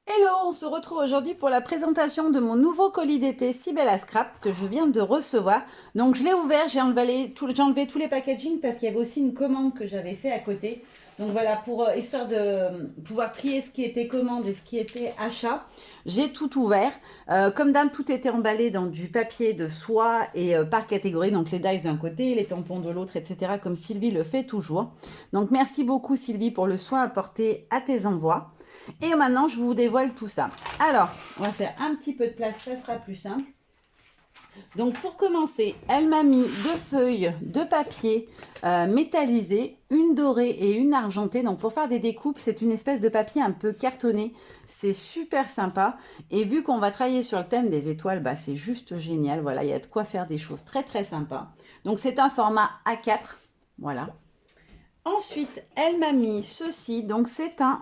Hello, on se retrouve aujourd'hui pour la présentation de mon nouveau colis d'été si belle à scrap que je viens de recevoir. Donc je l'ai ouvert, j'ai enlevé tous les packaging parce qu'il y avait aussi une commande que j'avais fait à côté. Donc voilà, pour histoire de pouvoir trier ce qui était commande et ce qui était achat, j'ai tout ouvert. Comme d'hab, tout était emballé dans du papier de soie et par catégorie, donc les dies d'un côté, les tampons de l'autre, etc. comme Sylvie le fait toujours. Donc merci beaucoup Sylvie pour le soin apporté à tes envois. Et maintenant, je vous dévoile tout ça. Alors, on va faire un petit peu de place, ça sera plus simple. Donc, pour commencer, elle m'a mis deux feuilles de papier métallisées, une dorée et une argentée. Donc, pour faire des découpes, c'est une espèce de papier un peu cartonné. C'est super sympa. Et vu qu'on va travailler sur le thème des étoiles, bah, c'est juste génial. Voilà, il y a de quoi faire des choses très, très sympas. Donc, c'est un format A4. Voilà. Ensuite, elle m'a mis ceci. Donc, c'est un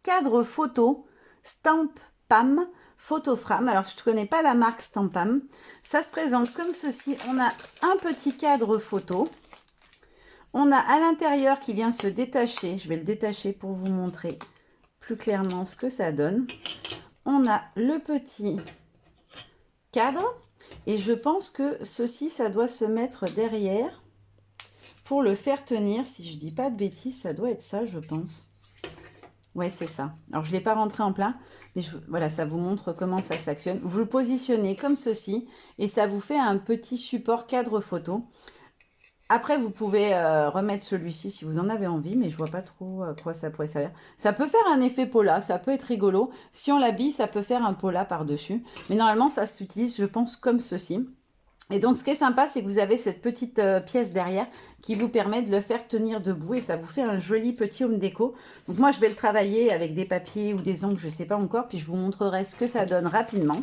cadre photo Stamp Pam Photoframe. Alors, je ne connais pas la marque Stampam. Ça se présente comme ceci. On a un petit cadre photo. On a à l'intérieur qui vient se détacher. Je vais le détacher pour vous montrer plus clairement ce que ça donne. On a le petit cadre. Et je pense que ceci, ça doit se mettre derrière pour le faire tenir. Si je ne dis pas de bêtises, ça doit être ça, je pense. Ouais, c'est ça. Alors, je ne l'ai pas rentré en plein, mais voilà, ça vous montre comment ça s'actionne. Vous le positionnez comme ceci et ça vous fait un petit support cadre photo. Après, vous pouvez remettre celui-ci si vous en avez envie, mais je vois pas trop à quoi ça pourrait servir. Ça peut faire un effet pola, ça peut être rigolo. Si on l'habille, ça peut faire un pola par-dessus. Mais normalement, ça s'utilise, je pense, comme ceci. Et donc, ce qui est sympa, c'est que vous avez cette petite pièce derrière qui vous permet de le faire tenir debout et ça vous fait un joli petit home déco. Donc, moi, je vais le travailler avec des papiers ou des ongles, je ne sais pas encore, puis je vous montrerai ce que ça donne rapidement.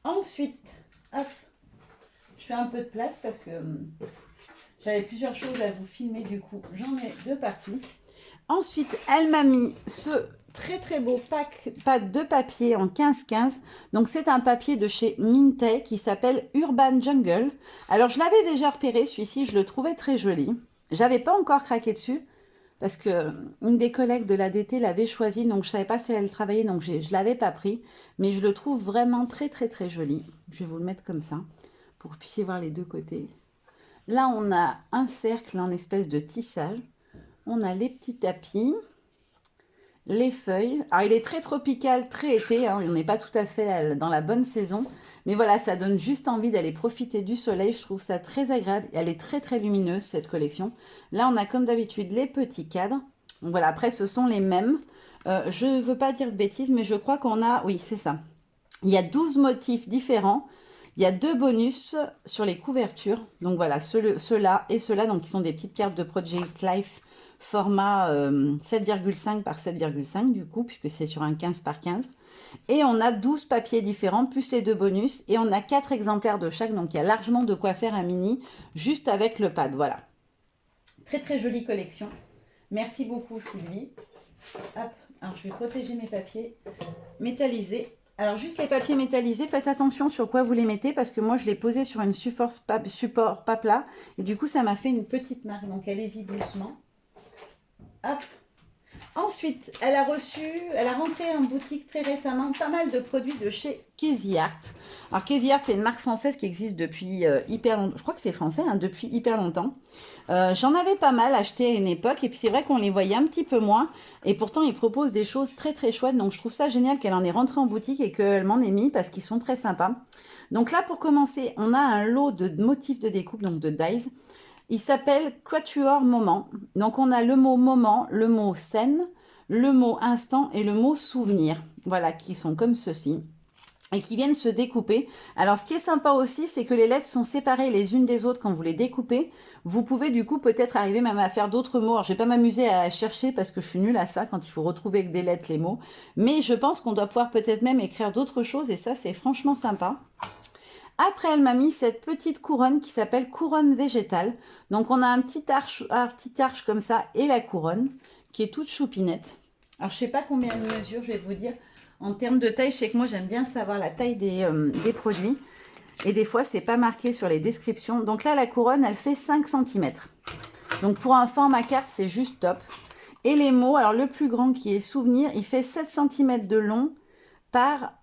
Ensuite, hop, je fais un peu de place parce que j'avais plusieurs choses à vous filmer, du coup, j'en ai de partout. Ensuite, elle m'a mis ce très très beau pack de papier en 15-15. Donc c'est un papier de chez Mintay qui s'appelle Urban Jungle. Alors je l'avais déjà repéré, celui-ci, je le trouvais très joli. J'avais pas encore craqué dessus parce que une des collègues de l'ADT l'avait choisi, donc je savais pas si elle travaillait, donc je l'avais pas pris. Mais je le trouve vraiment très très très joli. Je vais vous le mettre comme ça pour que vous puissiez voir les deux côtés. Là, on a un cercle en espèce de tissage. On a les petits tapis, les feuilles. Alors, il est très tropical, très été. Hein, on n'est pas tout à fait dans la bonne saison. Mais voilà, ça donne juste envie d'aller profiter du soleil. Je trouve ça très agréable. Elle est très, très lumineuse, cette collection. Là, on a comme d'habitude les petits cadres. Donc voilà, après, ce sont les mêmes. Je ne veux pas dire de bêtises, mais je crois qu'on a... Oui, c'est ça. Il y a 12 motifs différents. Il y a deux bonus sur les couvertures. Donc voilà, ceux-là et ceux-là, donc qui sont des petites cartes de Project Life format 7,5 par 7,5 du coup, puisque c'est sur un 15 par 15. Et on a 12 papiers différents, plus les deux bonus. Et on a 4 exemplaires de chaque, donc il y a largement de quoi faire un mini, juste avec le pad, voilà. Très très jolie collection. Merci beaucoup Sylvie. Hop, alors je vais protéger mes papiers métallisés. Alors juste les papiers métallisés, faites attention sur quoi vous les mettez parce que moi je l'ai posé sur une support pas plat et du coup ça m'a fait une petite marque, donc allez-y doucement. Hop. Ensuite, elle a rentré en boutique très récemment pas mal de produits de chez Casey Art. Alors Casey Art, c'est une marque française qui existe depuis hyper longtemps. Je crois que c'est français, hein, depuis hyper longtemps. J'en avais pas mal acheté à une époque et puis c'est vrai qu'on les voyait un petit peu moins. Et pourtant, ils proposent des choses très très chouettes. Donc je trouve ça génial qu'elle en ait rentré en boutique et qu'elle m'en ait mis parce qu'ils sont très sympas. Donc là, pour commencer, on a un lot de motifs de découpe, donc de dies. Il s'appelle Quatuor Moment. Donc on a le mot moment, le mot scène, le mot instant et le mot souvenir. Voilà, qui sont comme ceci et qui viennent se découper. Alors ce qui est sympa aussi, c'est que les lettres sont séparées les unes des autres quand vous les découpez. Vous pouvez du coup peut-être arriver même à faire d'autres mots. Alors je vais pas m'amuser à chercher parce que je suis nulle à ça quand il faut retrouver avec des lettres les mots. Mais je pense qu'on doit pouvoir peut-être même écrire d'autres choses et ça c'est franchement sympa. Après, elle m'a mis cette petite couronne qui s'appelle couronne végétale. Donc, on a un petit arche comme ça et la couronne qui est toute choupinette. Alors, je ne sais pas combien de mesure, je vais vous dire. En termes de taille, je sais que moi, j'aime bien savoir la taille des produits. Et des fois, c'est pas marqué sur les descriptions. Donc là, la couronne, elle fait 5 cm. Donc, pour un format carte, c'est juste top. Et les mots, alors le plus grand qui est souvenir, il fait 7 cm de long par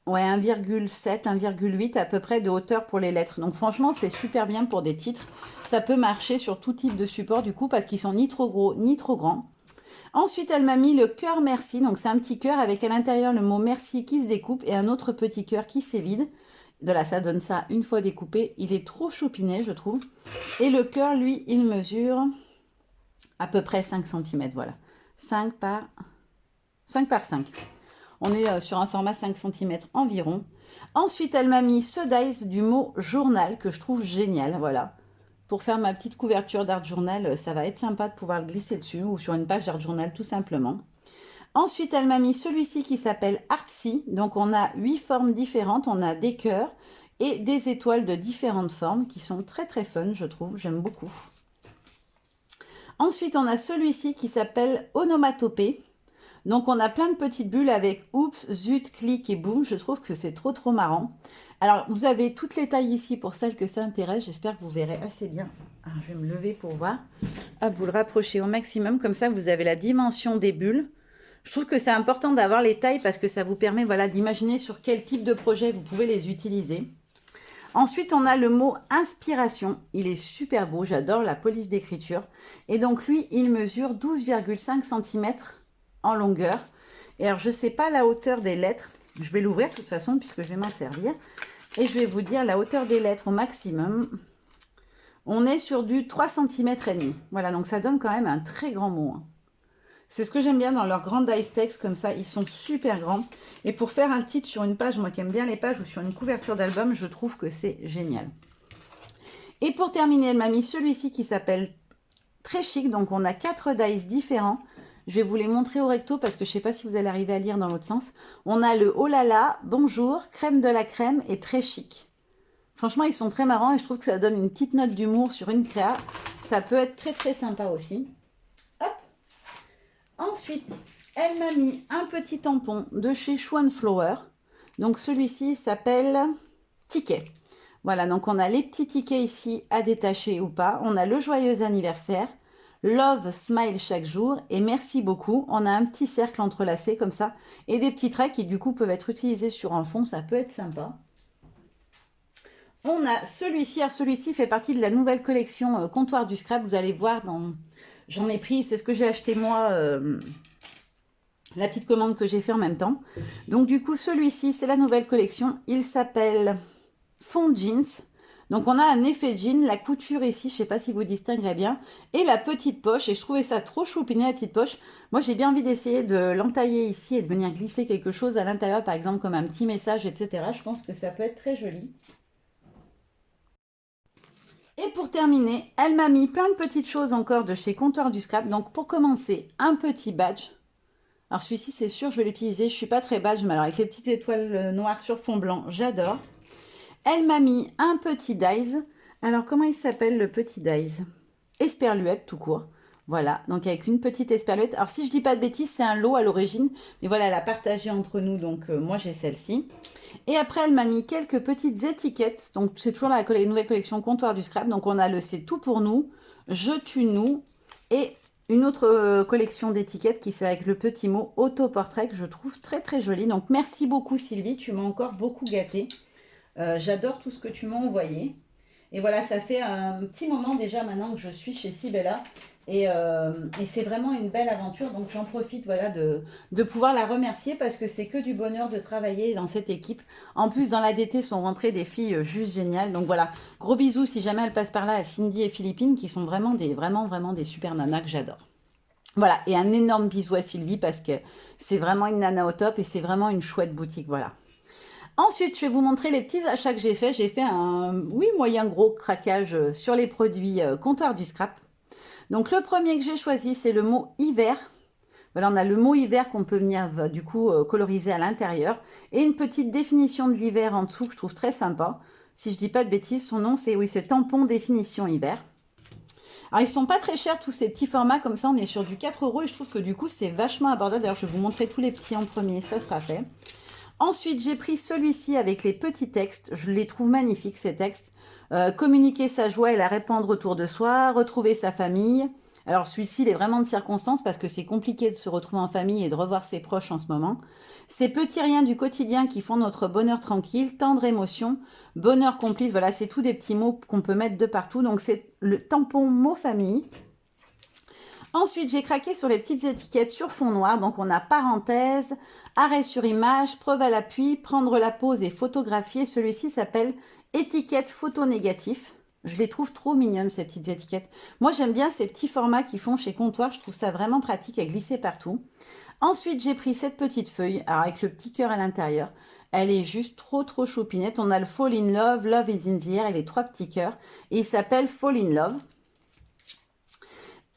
ouais, 1,7, 1,8 à peu près de hauteur pour les lettres. Donc franchement, c'est super bien pour des titres. Ça peut marcher sur tout type de support du coup parce qu'ils sont ni trop gros ni trop grands. Ensuite, elle m'a mis le cœur merci. Donc c'est un petit cœur avec à l'intérieur le mot merci qui se découpe et un autre petit cœur qui s'évide. De là, ça donne ça une fois découpé. Il est trop choupinet, je trouve. Et le cœur, lui, il mesure à peu près 5 cm. Voilà. 5 par 5. On est sur un format 5 cm environ. Ensuite, elle m'a mis ce dice du mot journal que je trouve génial. Voilà. Pour faire ma petite couverture d'art journal, ça va être sympa de pouvoir le glisser dessus ou sur une page d'art journal tout simplement. Ensuite, elle m'a mis celui-ci qui s'appelle Artsy. Donc, on a 8 formes différentes. On a des cœurs et des étoiles de différentes formes qui sont très très fun, je trouve. J'aime beaucoup. Ensuite, on a celui-ci qui s'appelle Onomatopée. Donc, on a plein de petites bulles avec oups, zut, clic et boum. Je trouve que c'est trop trop marrant. Alors, vous avez toutes les tailles ici pour celles que ça intéresse. J'espère que vous verrez assez bien. Alors, je vais me lever pour voir. Hop, vous le rapprochez au maximum. Comme ça, vous avez la dimension des bulles. Je trouve que c'est important d'avoir les tailles parce que ça vous permet voilà, d'imaginer sur quel type de projet vous pouvez les utiliser. Ensuite, on a le mot inspiration. Il est super beau, j'adore la police d'écriture. Et donc lui, il mesure 12,5 cm en longueur. Et alors, je ne sais pas la hauteur des lettres. Je vais l'ouvrir de toute façon puisque je vais m'en servir. Et je vais vous dire la hauteur des lettres au maximum. On est sur du 3 cm et demi. Voilà, donc ça donne quand même un très grand mot. C'est ce que j'aime bien dans leurs grands dice text comme ça, ils sont super grands. Et pour faire un titre sur une page, moi qui aime bien les pages ou sur une couverture d'album, je trouve que c'est génial. Et pour terminer, elle m'a mis celui-ci qui s'appelle Très Chic. Donc on a 4 dice différents. Je vais vous les montrer au recto parce que je ne sais pas si vous allez arriver à lire dans l'autre sens. On a le oh là là, bonjour, crème de la crème et Très Chic. Franchement, ils sont très marrants et je trouve que ça donne une petite note d'humour sur une créa. Ça peut être très très sympa aussi. Ensuite, elle m'a mis un petit tampon de chez Schwan Flower. Donc celui-ci s'appelle Ticket. Voilà, donc on a les petits tickets ici à détacher ou pas. On a le joyeux anniversaire, Love, Smile chaque jour et merci beaucoup. On a un petit cercle entrelacé comme ça et des petits traits qui du coup peuvent être utilisés sur un fond. Ça peut être sympa. On a celui-ci. Alors celui-ci fait partie de la nouvelle collection Comptoir du Scrap. Vous allez voir dans... J'en ai pris, c'est ce que j'ai acheté moi, la petite commande que j'ai fait en même temps. Donc du coup, celui-ci, c'est la nouvelle collection. Il s'appelle Fond Jeans. Donc on a un effet jean, la couture ici, je ne sais pas si vous distinguerez bien. Et la petite poche, et je trouvais ça trop choupiné la petite poche. Moi j'ai bien envie d'essayer de l'entailler ici et de venir glisser quelque chose à l'intérieur, par exemple comme un petit message, etc. Je pense que ça peut être très joli. Et pour terminer, elle m'a mis plein de petites choses encore de chez Comptoir du Scrap. Donc pour commencer, un petit badge. Alors celui-ci, c'est sûr, je vais l'utiliser. Je ne suis pas très badge, mais alors avec les petites étoiles noires sur fond blanc, j'adore. Elle m'a mis un petit dies. Alors comment il s'appelle le petit dies? Esperluette tout court. Voilà, donc avec une petite esperluette. Alors si je dis pas de bêtises, c'est un lot à l'origine. Mais voilà, elle a partagé entre nous, donc moi j'ai celle-ci. Et après, elle m'a mis quelques petites étiquettes. Donc c'est toujours la nouvelle collection Comptoir du Scrap. Donc on a le C'est tout pour nous, Je tue nous et une autre collection d'étiquettes qui c'est avec le petit mot autoportrait que je trouve très très joli. Donc merci beaucoup Sylvie, tu m'as encore beaucoup gâtée. J'adore tout ce que tu m'as envoyé. Et voilà, ça fait un petit moment déjà maintenant que je suis chez Sibella. Et c'est vraiment une belle aventure. Donc j'en profite voilà, de pouvoir la remercier parce que c'est que du bonheur de travailler dans cette équipe. En plus, dans l'ADT sont rentrées des filles juste géniales. Donc voilà, gros bisous si jamais elles passent par là à Cindy et Philippine qui sont vraiment des super nanas que j'adore. Voilà, et un énorme bisou à Sylvie parce que c'est vraiment une nana au top et c'est vraiment une chouette boutique. Voilà. Ensuite, je vais vous montrer les petits achats que j'ai fait. J'ai fait un, oui, moyen gros craquage sur les produits Comptoir du Scrap. Donc, le premier que j'ai choisi, c'est le mot hiver. Voilà, on a le mot hiver qu'on peut venir du coup coloriser à l'intérieur. Et une petite définition de l'hiver en dessous que je trouve très sympa. Si je ne dis pas de bêtises, son nom c'est, oui, c'est tampon définition hiver. Alors, ils sont pas très chers tous ces petits formats. Comme ça, on est sur du 4 € et je trouve que du coup, c'est vachement abordable. D'ailleurs, je vais vous montrer tous les petits en premier, ça sera fait. Ensuite, j'ai pris celui-ci avec les petits textes. Je les trouve magnifiques, ces textes. Communiquer sa joie et la répandre autour de soi. Retrouver sa famille. Alors celui-ci, il est vraiment de circonstance parce que c'est compliqué de se retrouver en famille et de revoir ses proches en ce moment. Ces petits riens du quotidien qui font notre bonheur tranquille, tendre émotion, bonheur complice, voilà, c'est tous des petits mots qu'on peut mettre de partout. Donc c'est le tampon mot famille. Ensuite, j'ai craqué sur les petites étiquettes sur fond noir. Donc, on a parenthèse, arrêt sur image, preuve à l'appui, prendre la pause et photographier. Celui-ci s'appelle étiquette photo négatif. Je les trouve trop mignonnes, ces petites étiquettes. Moi, j'aime bien ces petits formats qu'ils font chez Comptoir. Je trouve ça vraiment pratique à glisser partout. Ensuite, j'ai pris cette petite feuille, alors avec le petit cœur à l'intérieur. Elle est juste trop choupinette. On a le Fall in Love, Love is in the air et les 3 petits cœurs. Et il s'appelle Fall in Love.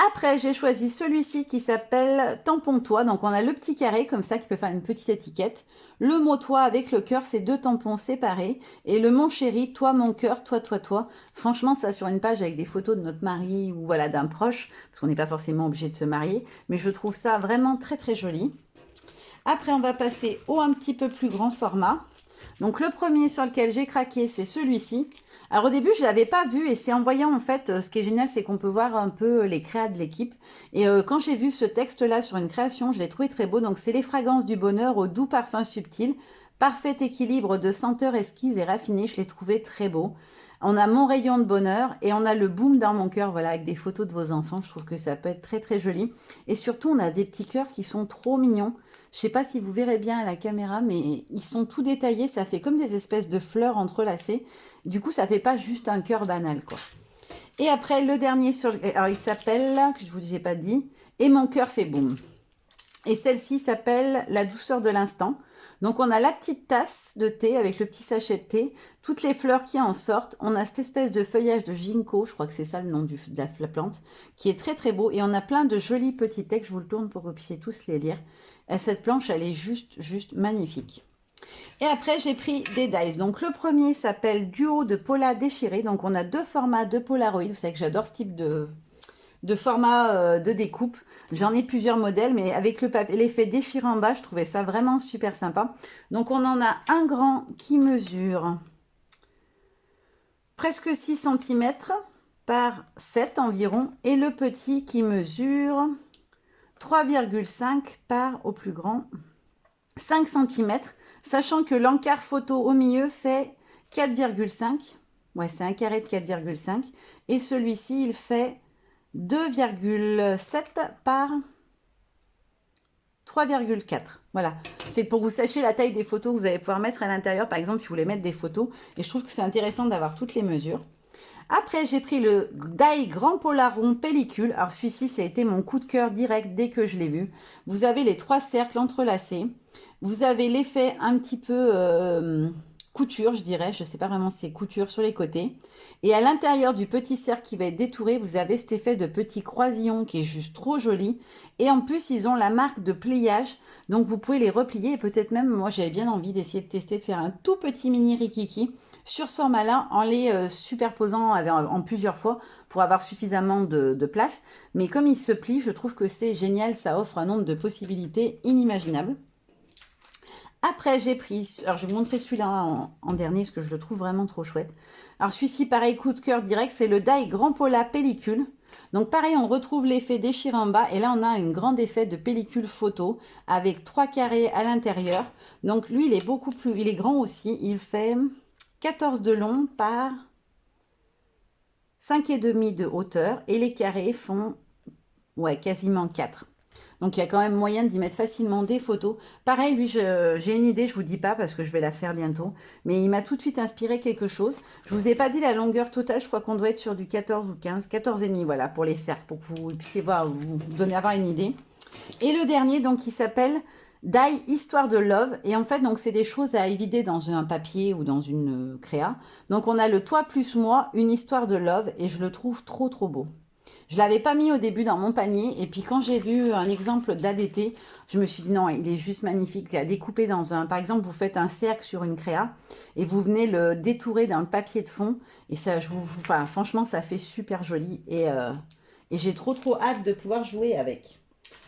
Après, j'ai choisi celui-ci qui s'appelle Tampon Toi. Donc, on a le petit carré comme ça qui peut faire une petite étiquette. Le mot toi avec le cœur, c'est 2 tampons séparés. Et le mon chéri, toi, mon cœur, toi, toi, toi. Franchement, ça sur une page avec des photos de notre mari ou voilà d'un proche. Parce qu'on n'est pas forcément obligé de se marier. Mais je trouve ça vraiment très joli. Après, on va passer au un petit peu plus grand format. Donc, le premier sur lequel j'ai craqué, c'est celui-ci. Alors, au début, je ne l'avais pas vu et c'est en voyant, en fait, ce qui est génial, c'est qu'on peut voir un peu les créas de l'équipe. Et quand j'ai vu ce texte-là sur une création, je l'ai trouvé très beau. Donc, c'est les fragrances du bonheur au doux parfum subtil, parfait équilibre de senteurs exquises et raffinées. Je l'ai trouvé très beau. On a mon rayon de bonheur et on a le boom dans mon cœur, voilà, avec des photos de vos enfants. Je trouve que ça peut être très joli. Et surtout, on a des petits cœurs qui sont trop mignons. Je ne sais pas si vous verrez bien à la caméra, mais ils sont tout détaillés. Ça fait comme des espèces de fleurs entrelacées. Du coup, ça ne fait pas juste un cœur banal, quoi. Et après, le dernier, alors il s'appelle, que je ne vous ai pas dit, Et mon cœur fait boum. Et celle-ci s'appelle La douceur de l'instant. Donc, on a la petite tasse de thé avec le petit sachet de thé, toutes les fleurs qui en sortent. On a cette espèce de feuillage de ginkgo, je crois que c'est ça le nom de la plante, qui est très beau. Et on a plein de jolis petits textes, je vous le tourne pour que vous puissiez tous les lire. Et cette planche, elle est juste magnifique. Et après, j'ai pris des dies. Donc, le premier s'appelle Duo de Pola déchiré. Donc, on a 2 formats de Polaroid. Vous savez que j'adore ce type de format de découpe. J'en ai plusieurs modèles, mais avec l'effet déchiré en bas, je trouvais ça vraiment super sympa. Donc, on en a un grand qui mesure presque 6 cm par 7 environ. Et le petit qui mesure 3,5 par, au plus grand, 5 cm. Sachant que l'encart photo au milieu fait 4,5. Ouais, c'est un carré de 4,5. Et celui-ci, il fait 2,7 par 3,4. Voilà, c'est pour que vous sachiez la taille des photos que vous allez pouvoir mettre à l'intérieur. Par exemple, si vous voulez mettre des photos. Et je trouve que c'est intéressant d'avoir toutes les mesures. Après, j'ai pris le Die Grand Polaron pellicule. Alors, celui-ci, ça a été mon coup de cœur direct dès que je l'ai vu. Vous avez les 3 cercles entrelacés. Vous avez l'effet un petit peu couture, je dirais. Je ne sais pas vraiment si c'est couture sur les côtés. Et à l'intérieur du petit cercle qui va être détouré, vous avez cet effet de petit croisillon qui est juste trop joli. Et en plus, ils ont la marque de pliage. Donc, vous pouvez les replier. Et peut-être même, moi, j'avais bien envie d'essayer de tester, de faire un tout petit mini rikiki sur ce format-là en les superposant en plusieurs fois pour avoir suffisamment de place. Mais comme il se plie, je trouve que c'est génial. Ça offre un nombre de possibilités inimaginables. Après, j'ai pris, alors je vais vous montrer celui-là en dernier, parce que je le trouve vraiment trop chouette. Alors celui-ci, pareil, coup de cœur direct, c'est le Die Grand Pola pellicule. Donc pareil, on retrouve l'effet déchiré en bas, et là on a un grand effet de pellicule photo, avec 3 carrés à l'intérieur. Donc lui, il est beaucoup plus, il est grand aussi, il fait 14 de long par 5,5 de hauteur, et les carrés font, ouais, quasiment 4. Donc, il y a quand même moyen d'y mettre facilement des photos. Pareil, lui, j'ai une idée, je ne vous dis pas parce que je vais la faire bientôt. Mais il m'a tout de suite inspiré quelque chose. Je ne vous ai pas dit la longueur totale. Je crois qu'on doit être sur du 14 ou 15. 14,5, voilà, pour les cercles, pour que vous puissiez voir, vous donner avoir une idée. Et le dernier, donc, il s'appelle Die Histoire de Love. Et en fait, donc, c'est des choses à évider dans un papier ou dans une créa. Donc, on a le Toi plus moi, une histoire de love. Et je le trouve trop beau. Je ne l'avais pas mis au début dans mon panier. Et puis, quand j'ai vu un exemple de l'ADT, je me suis dit non, il est juste magnifique. À découper dans un... Par exemple, vous faites un cercle sur une créa et vous venez le détourer dans le papier de fond. Et ça, enfin, franchement, ça fait super joli. Et j'ai trop hâte de pouvoir jouer avec.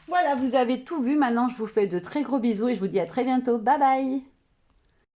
Voilà, vous avez tout vu. Maintenant, je vous fais de très gros bisous et je vous dis à très bientôt. Bye bye!